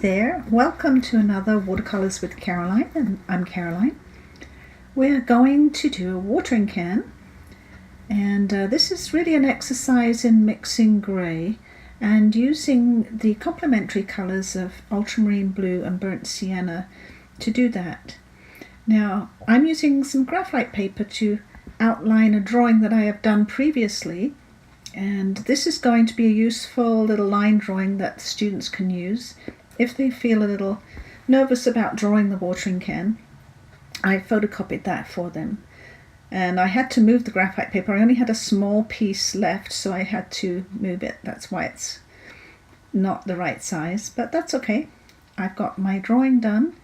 there, welcome to another Watercolours with Caroline, and I'm Caroline. We're going to do a watering can, and this is really an exercise in mixing grey and using the complementary colours of Ultramarine Blue and Burnt Sienna to do that. Now, I'm using some graphite paper to outline a drawing that I have done previously, and this is going to be a useful little line drawing that students can use if they feel a little nervous about drawing the watering can. I photocopied that for them, and I had to move the graphite paper. I only had a small piece left, so I had to move it. That's why it's not the right size, but that's okay. I've got my drawing done,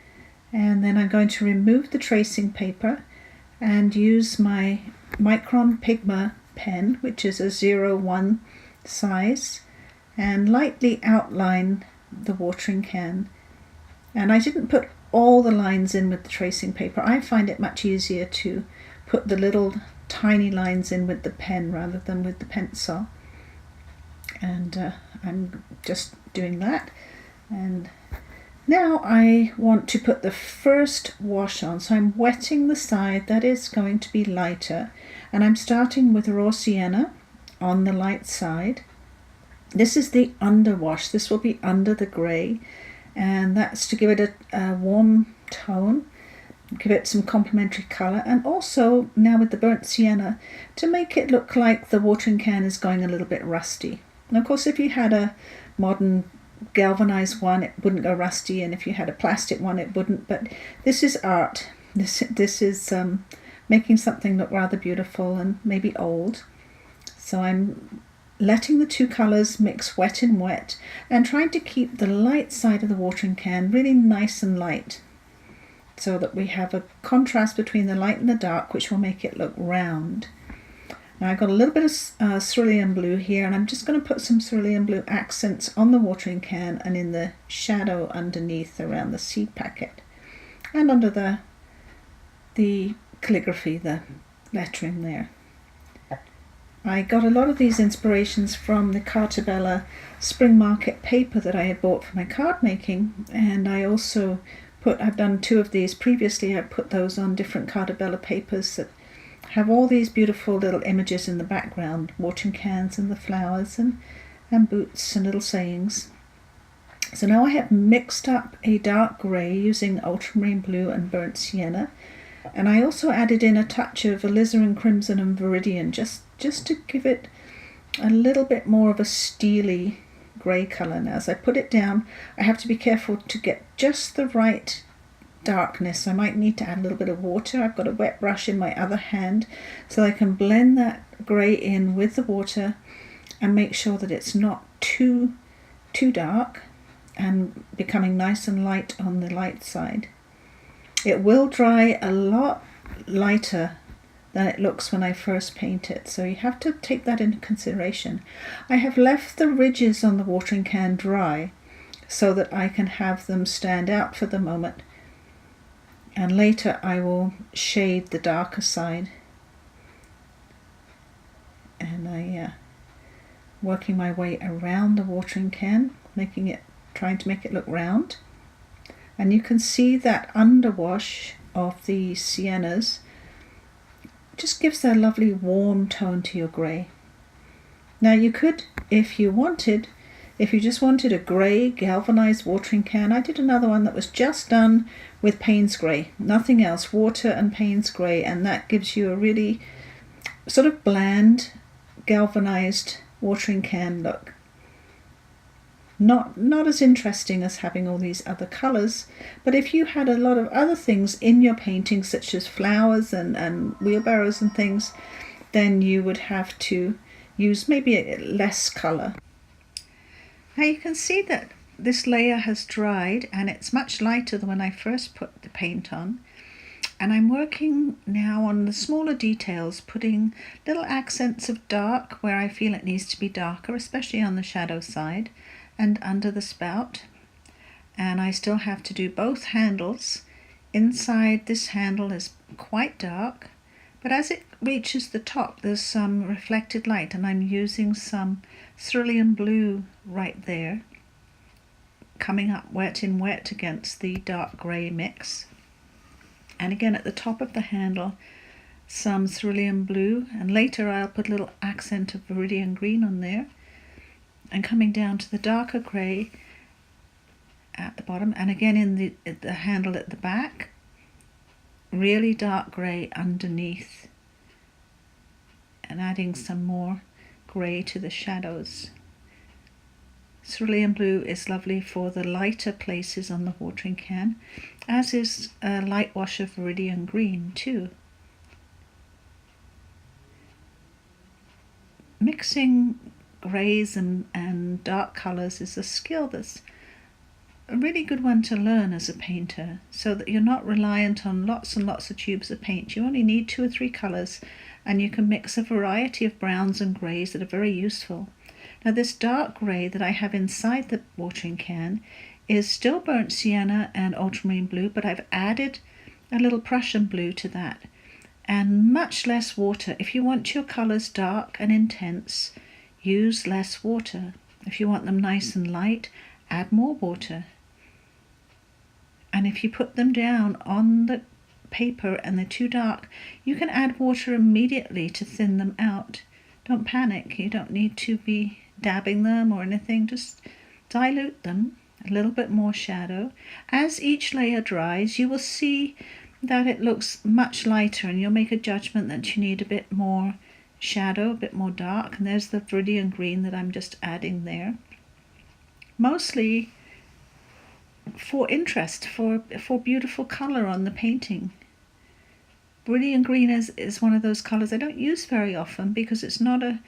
and then I'm going to remove the tracing paper and use my Micron Pigma pen, which is a 01 size, and lightly outline the watering can. And I didn't put all the lines in with the tracing paper. I find it much easier to put the little tiny lines in with the pen rather than with the pencil, and I'm just doing that. And now I want to put the first wash on, so I'm wetting the side that is going to be lighter, and I'm starting with raw sienna on the light side. This is the underwash. This will be under the grey, and that's to give it a warm tone, give it some complementary colour, and also now with the burnt sienna to make it look like the watering can is going a little bit rusty. And of course, if you had a modern galvanized one, it wouldn't go rusty, and if you had a plastic one, it wouldn't. But this is art. This is making something look rather beautiful and maybe old. So I'm letting the two colours mix wet and wet, and trying to keep the light side of the watering can really nice and light, so that we have a contrast between the light and the dark, which will make it look round. Now I've got a little bit of cerulean blue here, and I'm just going to put some cerulean blue accents on the watering can and in the shadow underneath around the seed packet and under the calligraphy, the lettering there. I got a lot of these inspirations from the Cartabella Spring Market paper that I had bought for my card making, and I also I've done two of these previously. I put those on different Cartabella papers that have all these beautiful little images in the background, watering cans and the flowers and boots and little sayings. So now I have mixed up a dark grey using ultramarine blue and burnt sienna, and I also added in a touch of alizarin crimson and viridian just to give it a little bit more of a steely grey colour. Now as I put it down, I have to be careful to get just the right darkness. I might need to add a little bit of water. I've got a wet brush in my other hand, so I can blend that grey in with the water and make sure that it's not too dark and becoming nice and light on the light side. It will dry a lot lighter than it looks when I first paint it, so you have to take that into consideration. I have left the ridges on the watering can dry so that I can have them stand out for the moment, and later I will shade the darker side. And I working my way around the watering can, trying to make it look round. And you can see that underwash of the siennas just gives that lovely warm tone to your grey. Now you could, if you just wanted a grey galvanized watering can, I did another one that was just done with Payne's grey, nothing else, water and Payne's grey, and that gives you a really sort of bland galvanized watering can look. Not as interesting as having all these other colours, but if you had a lot of other things in your painting, such as flowers and wheelbarrows and things, then you would have to use maybe less colour. Now you can see that this layer has dried, and it's much lighter than when I first put the paint on. And I'm working now on the smaller details, putting little accents of dark where I feel it needs to be darker, especially on the shadow side and under the spout. And I still have to do both handles. Inside this handle is quite dark, but as it reaches the top there's some reflected light, and I'm using some cerulean blue right there coming up wet in wet against the dark grey mix. And again at the top of the handle, some Cerulean Blue, and later I'll put a little accent of Viridian Green on there. And coming down to the darker grey at the bottom, and again in the handle at the back, really dark grey underneath, and adding some more grey to the shadows. Cerulean Blue is lovely for the lighter places on the watering can, as is a light wash of Viridian Green too. Mixing greys and dark colours is a skill that's a really good one to learn as a painter, so that you're not reliant on lots and lots of tubes of paint. You only need 2 or 3 colours, and you can mix a variety of browns and greys that are very useful. Now this dark grey that I have inside the watering can is still burnt sienna and ultramarine blue, but I've added a little Prussian blue to that, and much less water. If you want your colours dark and intense, use less water. If you want them nice and light, add more water. And if you put them down on the paper and they're too dark, you can add water immediately to thin them out. Don't panic. You don't need to be dabbing them or anything. Just dilute them, a little bit more shadow. As each layer dries, you will see that it looks much lighter, and you'll make a judgment that you need a bit more shadow, a bit more dark. And there's the Viridian Green that I'm just adding there. Mostly for interest, for beautiful colour on the painting. Viridian Green is one of those colours I don't use very often, because it's not a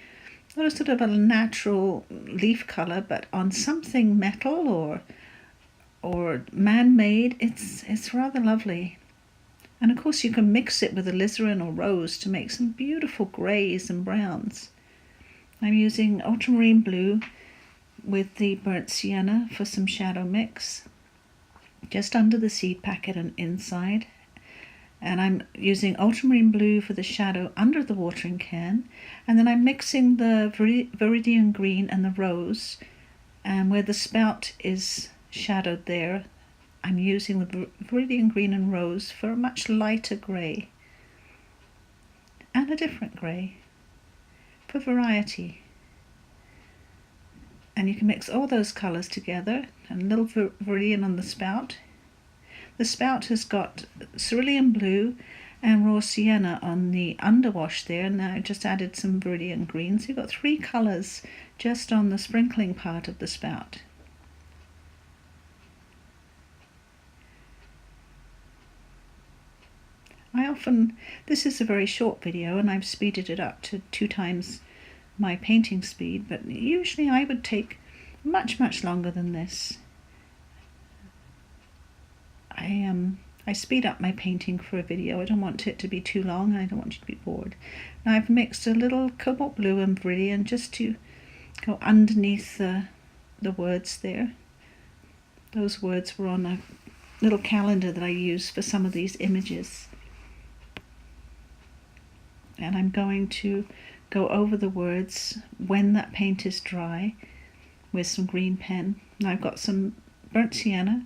sort of a natural leaf colour, but on something metal or man-made, it's rather lovely. And of course you can mix it with alizarin or rose to make some beautiful greys and browns. I'm using ultramarine blue with the burnt sienna for some shadow mix, just under the seed packet and inside. And I'm using ultramarine blue for the shadow under the watering can. And then I'm mixing the Viridian Green and the rose, and where the spout is shadowed there, I'm using the Viridian Green and rose for a much lighter grey, and a different grey, for variety. And you can mix all those colours together, and a little Viridian on the spout. The spout has got Cerulean Blue and raw sienna on the underwash there, and I just added some Viridian Green. So you've got 3 colours just on the sprinkling part of the spout. This is a very short video, and I've speeded it up to 2 times my painting speed, but usually I would take much longer than this. I speed up my painting for a video. I don't want it to be too long, and I don't want you to be bored. Now I've mixed a little cobalt blue and Viridian just to go underneath the words there. Those words were on a little calendar that I use for some of these images. And I'm going to go over the words when that paint is dry with some green pen. Now I've got some burnt sienna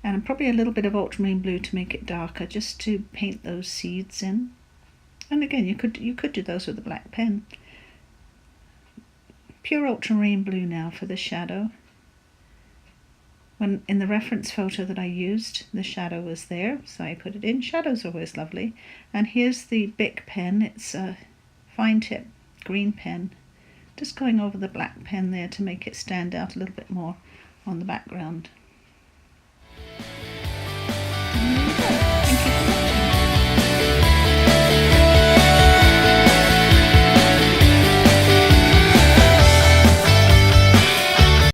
and probably a little bit of ultramarine blue to make it darker, just to paint those seeds in. And again, you could do those with a black pen. Pure ultramarine blue now for the shadow. When in the reference photo that I used, the shadow was there, so I put it in. Shadows are always lovely. And here's the Bic pen. It's a fine tip green pen. Just going over the black pen there to make it stand out a little bit more on the background.